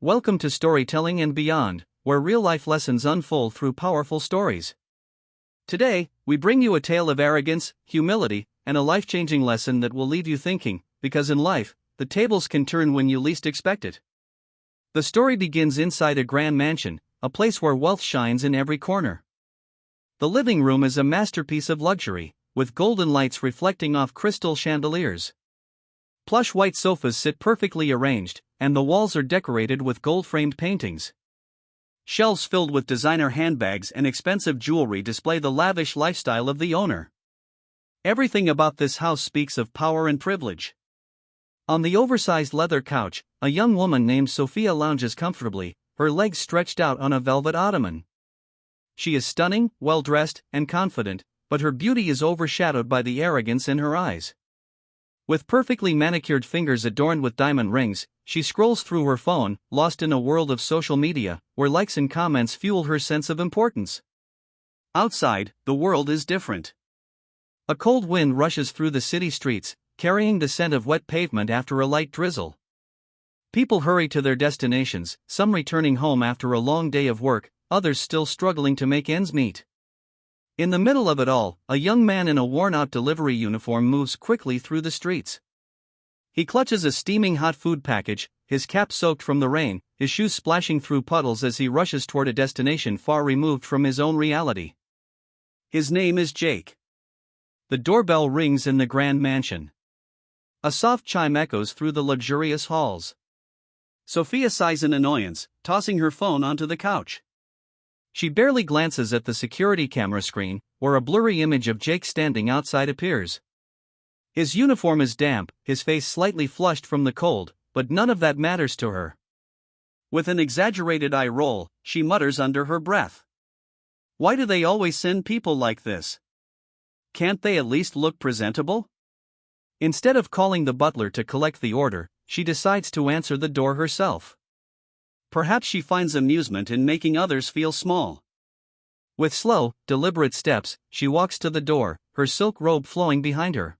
Welcome to Storytelling and Beyond, where real-life lessons unfold through powerful stories. Today, we bring you a tale of arrogance, humility, and a life-changing lesson that will leave you thinking, because in life, the tables can turn when you least expect it. The story begins inside a grand mansion, a place where wealth shines in every corner. The living room is a masterpiece of luxury, with golden lights reflecting off crystal chandeliers. Plush white sofas sit perfectly arranged, and the walls are decorated with gold-framed paintings. Shelves filled with designer handbags and expensive jewelry display the lavish lifestyle of the owner. Everything about this house speaks of power and privilege. On the oversized leather couch, a young woman named Sophia lounges comfortably, her legs stretched out on a velvet ottoman. She is stunning, well-dressed, and confident, but her beauty is overshadowed by the arrogance in her eyes. With perfectly manicured fingers adorned with diamond rings, she scrolls through her phone, lost in a world of social media, where likes and comments fuel her sense of importance. Outside, the world is different. A cold wind rushes through the city streets, carrying the scent of wet pavement after a light drizzle. People hurry to their destinations, some returning home after a long day of work, others still struggling to make ends meet. In the middle of it all, a young man in a worn-out delivery uniform moves quickly through the streets. He clutches a steaming hot food package, his cap soaked from the rain, his shoes splashing through puddles as he rushes toward a destination far removed from his own reality. His name is Jake. The doorbell rings in the grand mansion. A soft chime echoes through the luxurious halls. Sophia sighs in annoyance, tossing her phone onto the couch. She barely glances at the security camera screen, where a blurry image of Jake standing outside appears. His uniform is damp, his face slightly flushed from the cold, but none of that matters to her. With an exaggerated eye roll, she mutters under her breath. Why do they always send people like this? Can't they at least look presentable? Instead of calling the butler to collect the order, she decides to answer the door herself. Perhaps she finds amusement in making others feel small. With slow, deliberate steps, she walks to the door, her silk robe flowing behind her.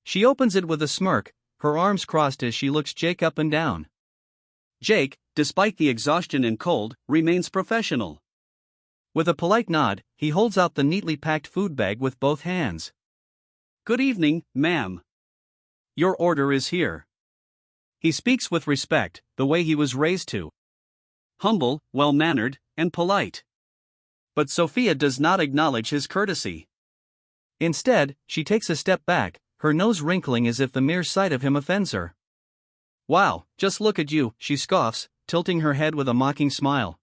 She opens it with a smirk, her arms crossed as she looks Jake up and down. Jake, despite the exhaustion and cold, remains professional. With a polite nod, he holds out the neatly packed food bag with both hands. Good evening, ma'am. Your order is here. He speaks with respect, the way he was raised to. Humble, well-mannered, and polite. But Sophia does not acknowledge his courtesy. Instead, she takes a step back, her nose wrinkling as if the mere sight of him offends her. Wow, just look at you, she scoffs, tilting her head with a mocking smile.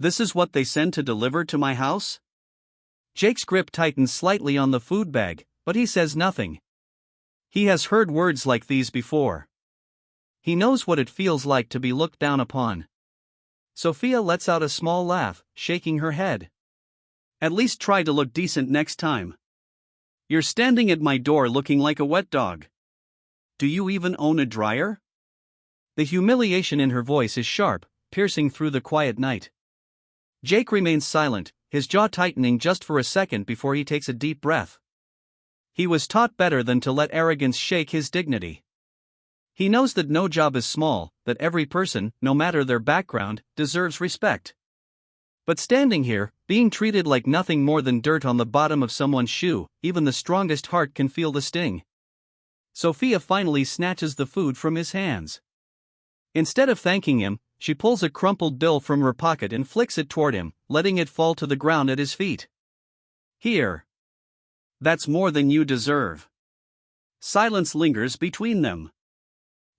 This is what they send to deliver to my house? Jake's grip tightens slightly on the food bag, but he says nothing. He has heard words like these before. He knows what it feels like to be looked down upon. Sophia lets out a small laugh, shaking her head. At least try to look decent next time. You're standing at my door looking like a wet dog. Do you even own a dryer? The humiliation in her voice is sharp, piercing through the quiet night. Jake remains silent, his jaw tightening just for a second before he takes a deep breath. He was taught better than to let arrogance shake his dignity. He knows that no job is small, that every person, no matter their background, deserves respect. But standing here, being treated like nothing more than dirt on the bottom of someone's shoe, even the strongest heart can feel the sting. Sophia finally snatches the food from his hands. Instead of thanking him, she pulls a crumpled bill from her pocket and flicks it toward him, letting it fall to the ground at his feet. Here. That's more than you deserve. Silence lingers between them.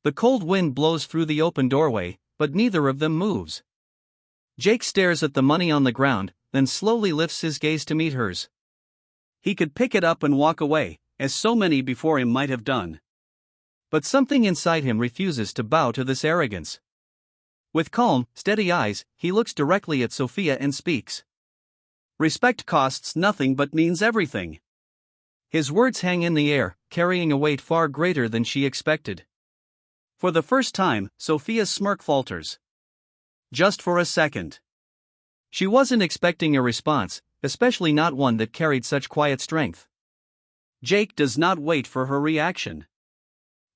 The cold wind blows through the open doorway, but neither of them moves. Jake stares at the money on the ground, then slowly lifts his gaze to meet hers. He could pick it up and walk away, as so many before him might have done. But something inside him refuses to bow to this arrogance. With calm, steady eyes, he looks directly at Sophia and speaks. Respect costs nothing but means everything. His words hang in the air, carrying a weight far greater than she expected. For the first time, Sophia's smirk falters. Just for a second. She wasn't expecting a response, especially not one that carried such quiet strength. Jake does not wait for her reaction.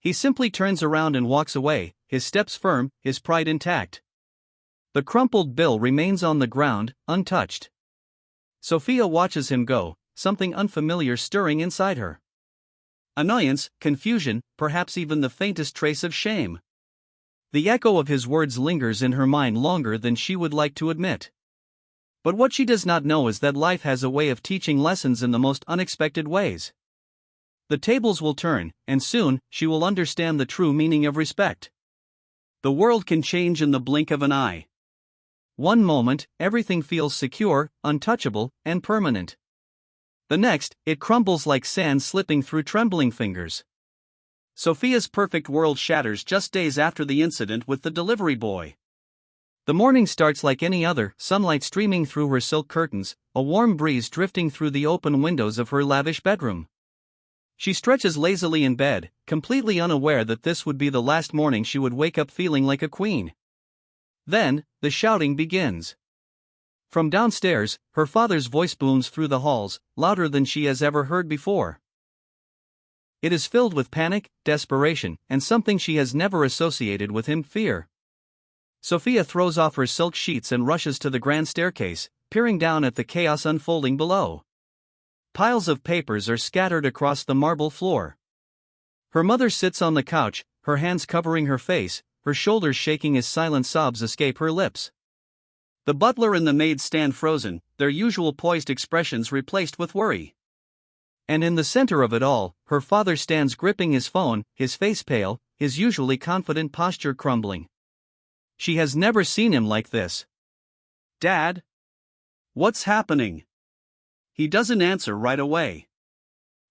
He simply turns around and walks away, his steps firm, his pride intact. The crumpled bill remains on the ground, untouched. Sophia watches him go, something unfamiliar stirring inside her. Annoyance, confusion, perhaps even the faintest trace of shame. The echo of his words lingers in her mind longer than she would like to admit. But what she does not know is that life has a way of teaching lessons in the most unexpected ways. The tables will turn, and soon, she will understand the true meaning of respect. The world can change in the blink of an eye. One moment, everything feels secure, untouchable, and permanent. The next, it crumbles like sand slipping through trembling fingers. Sophia's perfect world shatters just days after the incident with the delivery boy. The morning starts like any other, sunlight streaming through her silk curtains, a warm breeze drifting through the open windows of her lavish bedroom. She stretches lazily in bed, completely unaware that this would be the last morning she would wake up feeling like a queen. Then, the shouting begins. From downstairs, her father's voice booms through the halls, louder than she has ever heard before. It is filled with panic, desperation, and something she has never associated with him, fear. Sophia throws off her silk sheets and rushes to the grand staircase, peering down at the chaos unfolding below. Piles of papers are scattered across the marble floor. Her mother sits on the couch, her hands covering her face, her shoulders shaking as silent sobs escape her lips. The butler and the maid stand frozen, their usual poised expressions replaced with worry. And in the center of it all, her father stands gripping his phone, his face pale, his usually confident posture crumbling. She has never seen him like this. "Dad? What's happening?" He doesn't answer right away.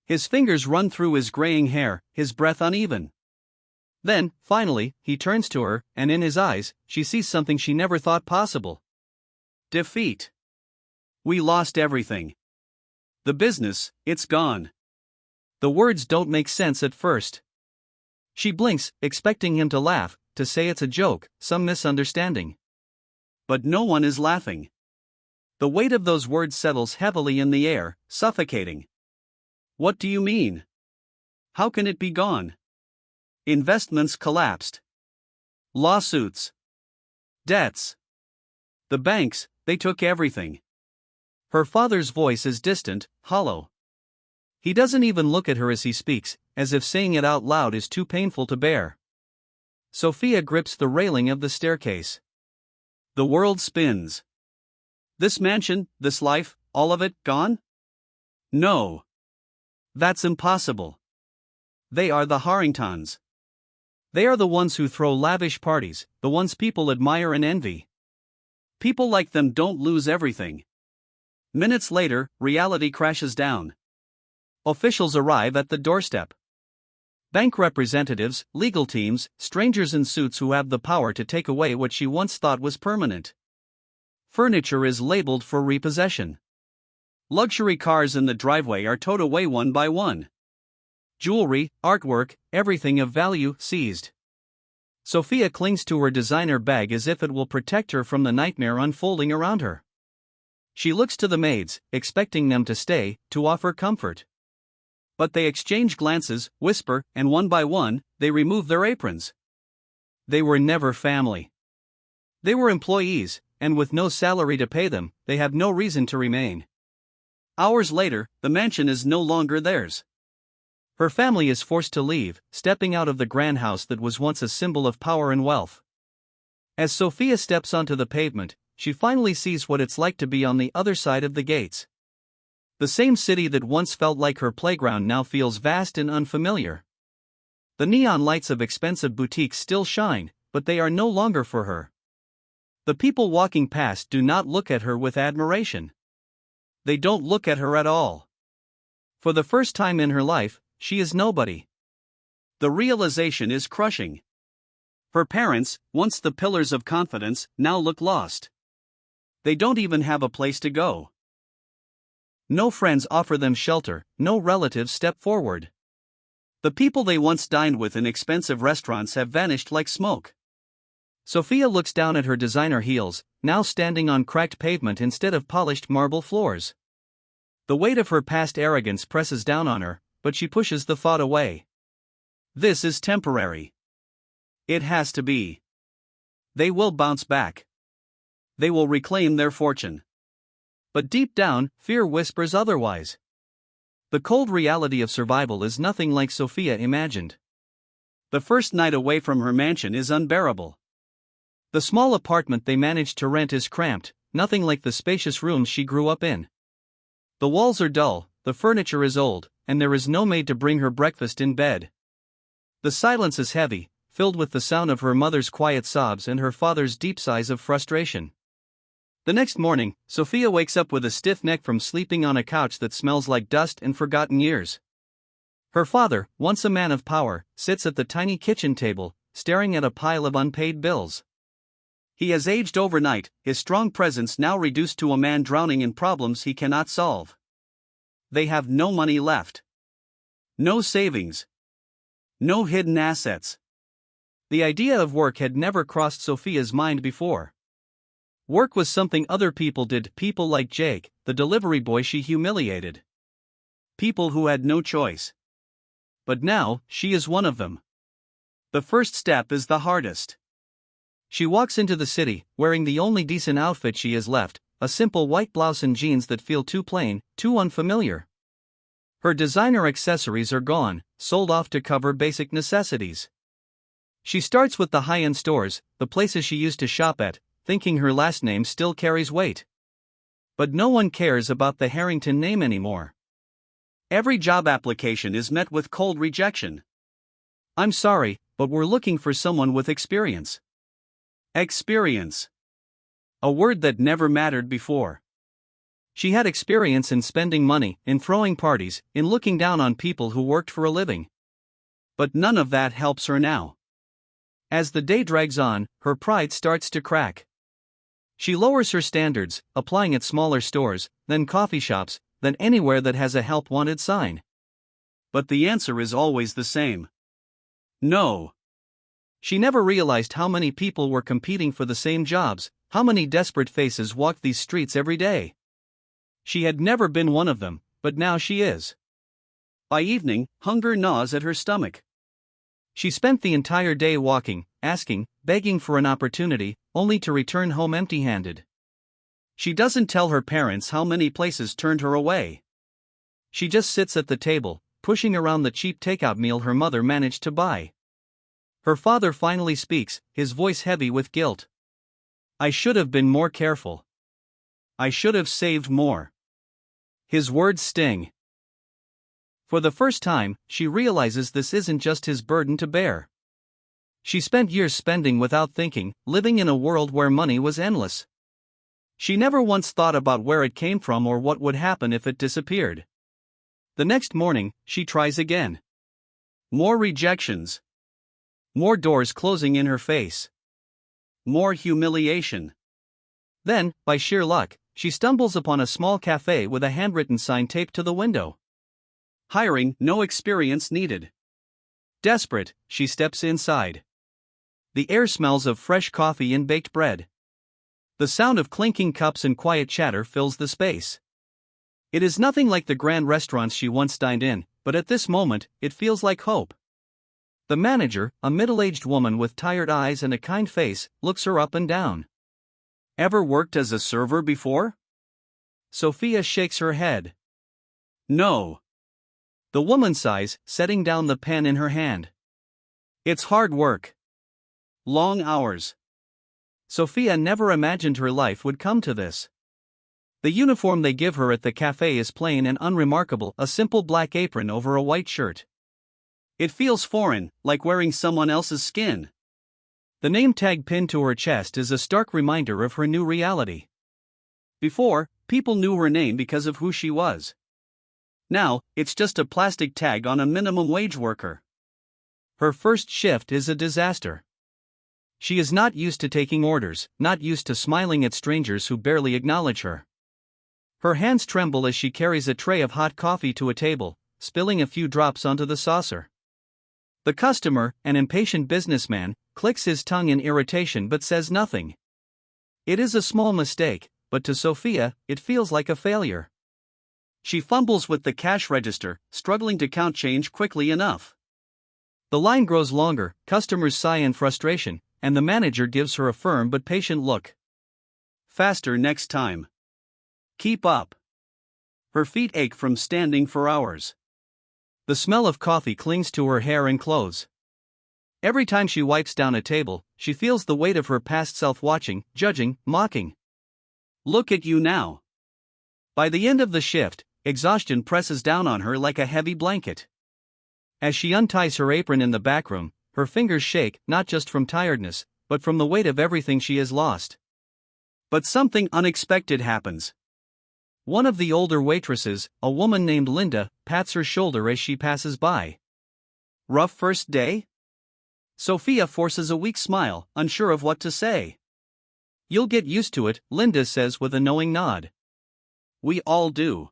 His fingers run through his graying hair, his breath uneven. Then, finally, he turns to her, and in his eyes, she sees something she never thought possible. Defeat. "We lost everything. The business, it's gone." The words don't make sense at first. She blinks, expecting him to laugh, to say it's a joke, some misunderstanding. But no one is laughing. The weight of those words settles heavily in the air, suffocating. "What do you mean? How can it be gone?" Investments collapsed. Lawsuits. Debts. The banks, they took everything. Her father's voice is distant, hollow. He doesn't even look at her as he speaks, as if saying it out loud is too painful to bear. Sophia grips the railing of the staircase. The world spins. This mansion, this life, all of it gone? No. That's impossible. They are the Harringtons. They are the ones who throw lavish parties, the ones people admire and envy. People like them don't lose everything. Minutes later, reality crashes down. Officials arrive at the doorstep. Bank representatives, legal teams, strangers in suits who have the power to take away what she once thought was permanent. Furniture is labeled for repossession. Luxury cars in the driveway are towed away one by one. Jewelry, artwork, everything of value seized. Sophia clings to her designer bag as if it will protect her from the nightmare unfolding around her. She looks to the maids, expecting them to stay, to offer comfort. But they exchange glances, whisper, and one by one, they remove their aprons. They were never family. They were employees, and with no salary to pay them, they have no reason to remain. Hours later, the mansion is no longer theirs. Her family is forced to leave, stepping out of the grand house that was once a symbol of power and wealth. As Sophia steps onto the pavement, she finally sees what it's like to be on the other side of the gates. The same city that once felt like her playground now feels vast and unfamiliar. The neon lights of expensive boutiques still shine, but they are no longer for her. The people walking past do not look at her with admiration. They don't look at her at all. For the first time in her life, she is nobody. The realization is crushing. Her parents, once the pillars of confidence, now look lost. They don't even have a place to go. No friends offer them shelter, no relatives step forward. The people they once dined with in expensive restaurants have vanished like smoke. Sophia looks down at her designer heels, now standing on cracked pavement instead of polished marble floors. The weight of her past arrogance presses down on her, but she pushes the thought away. This is temporary. It has to be. They will bounce back. They will reclaim their fortune. But deep down, fear whispers otherwise. The cold reality of survival is nothing like Sophia imagined. The first night away from her mansion is unbearable. The small apartment they managed to rent is cramped, nothing like the spacious rooms she grew up in. The walls are dull, the furniture is old, and there is no maid to bring her breakfast in bed. The silence is heavy, filled with the sound of her mother's quiet sobs and her father's deep sighs of frustration. The next morning, Sophia wakes up with a stiff neck from sleeping on a couch that smells like dust and forgotten years. Her father, once a man of power, sits at the tiny kitchen table, staring at a pile of unpaid bills. He has aged overnight, his strong presence now reduced to a man drowning in problems he cannot solve. They have no money left. No savings. No hidden assets. The idea of work had never crossed Sophia's mind before. Work was something other people did, people like Jake, the delivery boy she humiliated. People who had no choice. But now, she is one of them. The first step is the hardest. She walks into the city, wearing the only decent outfit she has left, a simple white blouse and jeans that feel too plain, too unfamiliar. Her designer accessories are gone, sold off to cover basic necessities. She starts with the high-end stores, the places she used to shop at, thinking her last name still carries weight. But no one cares about the Harrington name anymore. Every job application is met with cold rejection. I'm sorry, but we're looking for someone with experience. Experience. A word that never mattered before. She had experience in spending money, in throwing parties, in looking down on people who worked for a living. But none of that helps her now. As the day drags on, her pride starts to crack. She lowers her standards, applying at smaller stores, then coffee shops, then anywhere that has a help wanted sign. But the answer is always the same. No. She never realized how many people were competing for the same jobs, how many desperate faces walked these streets every day. She had never been one of them, but now she is. By evening, hunger gnaws at her stomach. She spent the entire day walking, asking, begging for an opportunity, only to return home empty-handed. She doesn't tell her parents how many places turned her away. She just sits at the table, pushing around the cheap takeout meal her mother managed to buy. Her father finally speaks, his voice heavy with guilt. I should have been more careful. I should have saved more. His words sting. For the first time, she realizes this isn't just his burden to bear. She spent years spending without thinking, living in a world where money was endless. She never once thought about where it came from or what would happen if it disappeared. The next morning, she tries again. More rejections. More doors closing in her face. More humiliation. Then, by sheer luck, she stumbles upon a small cafe with a handwritten sign taped to the window. Hiring, no experience needed. Desperate, she steps inside. The air smells of fresh coffee and baked bread. The sound of clinking cups and quiet chatter fills the space. It is nothing like the grand restaurants she once dined in, but at this moment, it feels like hope. The manager, a middle-aged woman with tired eyes and a kind face, looks her up and down. Ever worked as a server before? Sophia shakes her head. No. The woman sighs, setting down the pen in her hand. It's hard work. Long hours. Sophia never imagined her life would come to this. The uniform they give her at the cafe is plain and unremarkable, a simple black apron over a white shirt. It feels foreign, like wearing someone else's skin. The name tag pinned to her chest is a stark reminder of her new reality. Before, people knew her name because of who she was. Now, it's just a plastic tag on a minimum wage worker. Her first shift is a disaster. She is not used to taking orders, not used to smiling at strangers who barely acknowledge her. Her hands tremble as she carries a tray of hot coffee to a table, spilling a few drops onto the saucer. The customer, an impatient businessman, clicks his tongue in irritation but says nothing. It is a small mistake, but to Sophia, it feels like a failure. She fumbles with the cash register, struggling to count change quickly enough. The line grows longer, customers sigh in frustration, and the manager gives her a firm but patient look. Faster next time. Keep up. Her feet ache from standing for hours. The smell of coffee clings to her hair and clothes. Every time she wipes down a table, she feels the weight of her past self watching, judging, mocking. Look at you now. By the end of the shift, exhaustion presses down on her like a heavy blanket. As she unties her apron in the back room, her fingers shake, not just from tiredness, but from the weight of everything she has lost. But something unexpected happens. One of the older waitresses, a woman named Linda, pats her shoulder as she passes by. Rough first day? Sophia forces a weak smile, unsure of what to say. You'll get used to it, Linda says with a knowing nod. We all do.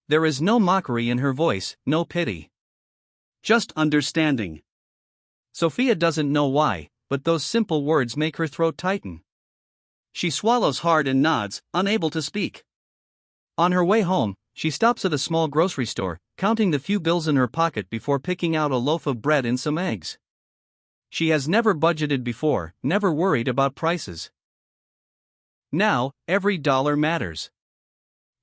There is no mockery in her voice, no pity. Just understanding. Sophia doesn't know why, but those simple words make her throat tighten. She swallows hard and nods, unable to speak. On her way home, she stops at a small grocery store, counting the few bills in her pocket before picking out a loaf of bread and some eggs. She has never budgeted before, never worried about prices. Now, every dollar matters.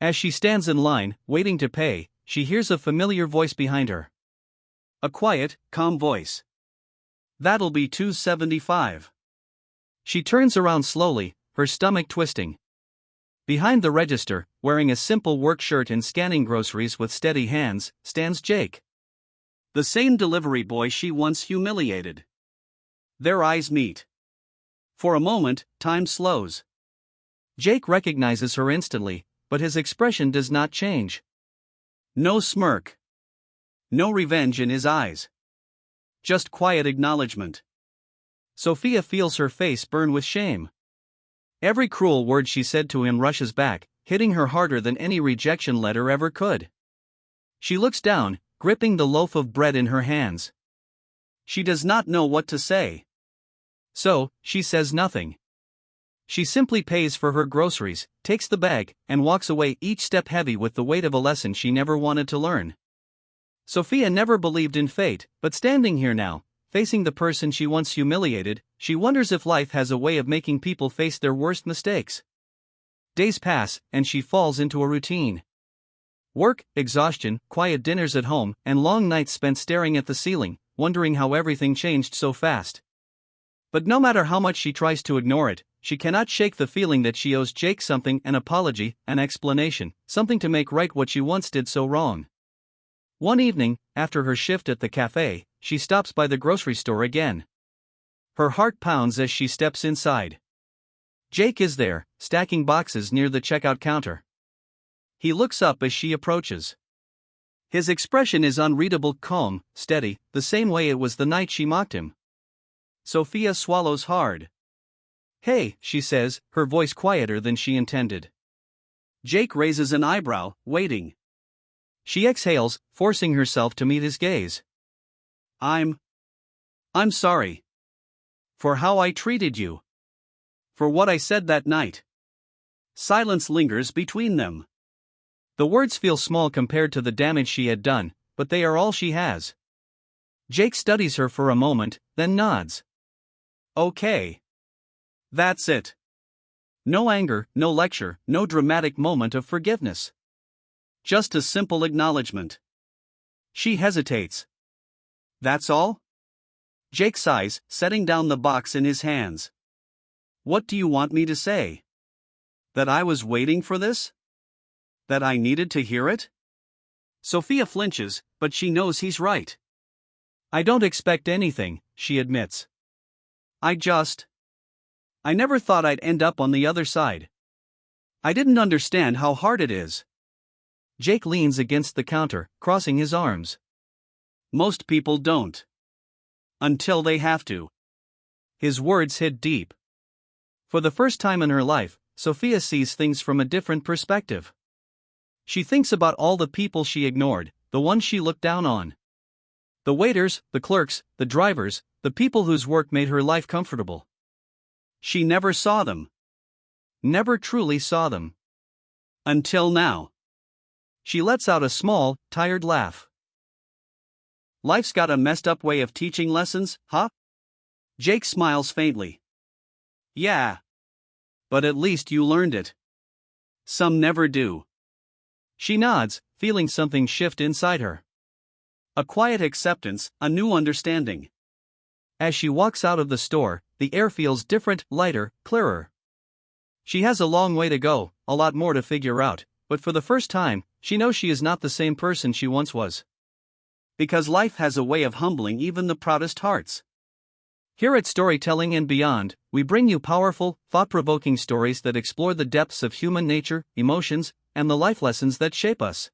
As she stands in line, waiting to pay, she hears a familiar voice behind her. A quiet, calm voice. That'll be $2.75. She turns around slowly, her stomach twisting. Behind the register, wearing a simple work shirt and scanning groceries with steady hands, stands Jake. The same delivery boy she once humiliated. Their eyes meet. For a moment, time slows. Jake recognizes her instantly, but his expression does not change. No smirk. No revenge in his eyes. Just quiet acknowledgement. Sophia feels her face burn with shame. Every cruel word she said to him rushes back, hitting her harder than any rejection letter ever could. She looks down, gripping the loaf of bread in her hands. She does not know what to say. So, she says nothing. She simply pays for her groceries, takes the bag, and walks away, each step heavy with the weight of a lesson she never wanted to learn. Sophia never believed in fate, but standing here now, facing the person she once humiliated, she wonders if life has a way of making people face their worst mistakes. Days pass, and she falls into a routine. Work, exhaustion, quiet dinners at home, and long nights spent staring at the ceiling, wondering how everything changed so fast. But no matter how much she tries to ignore it, she cannot shake the feeling that she owes Jake something, an apology, an explanation, something to make right what she once did so wrong. One evening, after her shift at the cafe, she stops by the grocery store again. Her heart pounds as she steps inside. Jake is there, stacking boxes near the checkout counter. He looks up as she approaches. His expression is unreadable, calm, steady, the same way it was the night she mocked him. Sophia swallows hard. Hey, she says, her voice quieter than she intended. Jake raises an eyebrow, waiting. She exhales, forcing herself to meet his gaze. I'm sorry. For how I treated you. For what I said that night. Silence lingers between them. The words feel small compared to the damage she had done, but they are all she has. Jake studies her for a moment, then nods. Okay. That's it. No anger, no lecture, no dramatic moment of forgiveness. Just a simple acknowledgement. She hesitates. That's all? Jake sighs, setting down the box in his hands. What do you want me to say? That I was waiting for this? That I needed to hear it? Sophia flinches, but she knows he's right. I don't expect anything, she admits. I never thought I'd end up on the other side. I didn't understand how hard it is. Jake leans against the counter, crossing his arms. Most people don't. Until they have to. His words hit deep. For the first time in her life, Sophia sees things from a different perspective. She thinks about all the people she ignored, the ones she looked down on. The waiters, the clerks, the drivers, the people whose work made her life comfortable. She never saw them. Never truly saw them. Until now. She lets out a small, tired laugh. Life's got a messed up way of teaching lessons, huh? Jake smiles faintly. Yeah. But at least you learned it. Some never do. She nods, feeling something shift inside her. A quiet acceptance, a new understanding. As she walks out of the store, the air feels different, lighter, clearer. She has a long way to go, a lot more to figure out, but for the first time, she knows she is not the same person she once was. Because life has a way of humbling even the proudest hearts. Here at Storytelling and Beyond, we bring you powerful, thought-provoking stories that explore the depths of human nature, emotions, and the life lessons that shape us.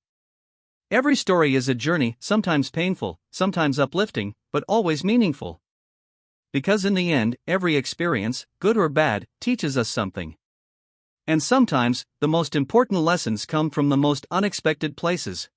Every story is a journey, sometimes painful, sometimes uplifting, but always meaningful. Because in the end, every experience, good or bad, teaches us something. And sometimes, the most important lessons come from the most unexpected places.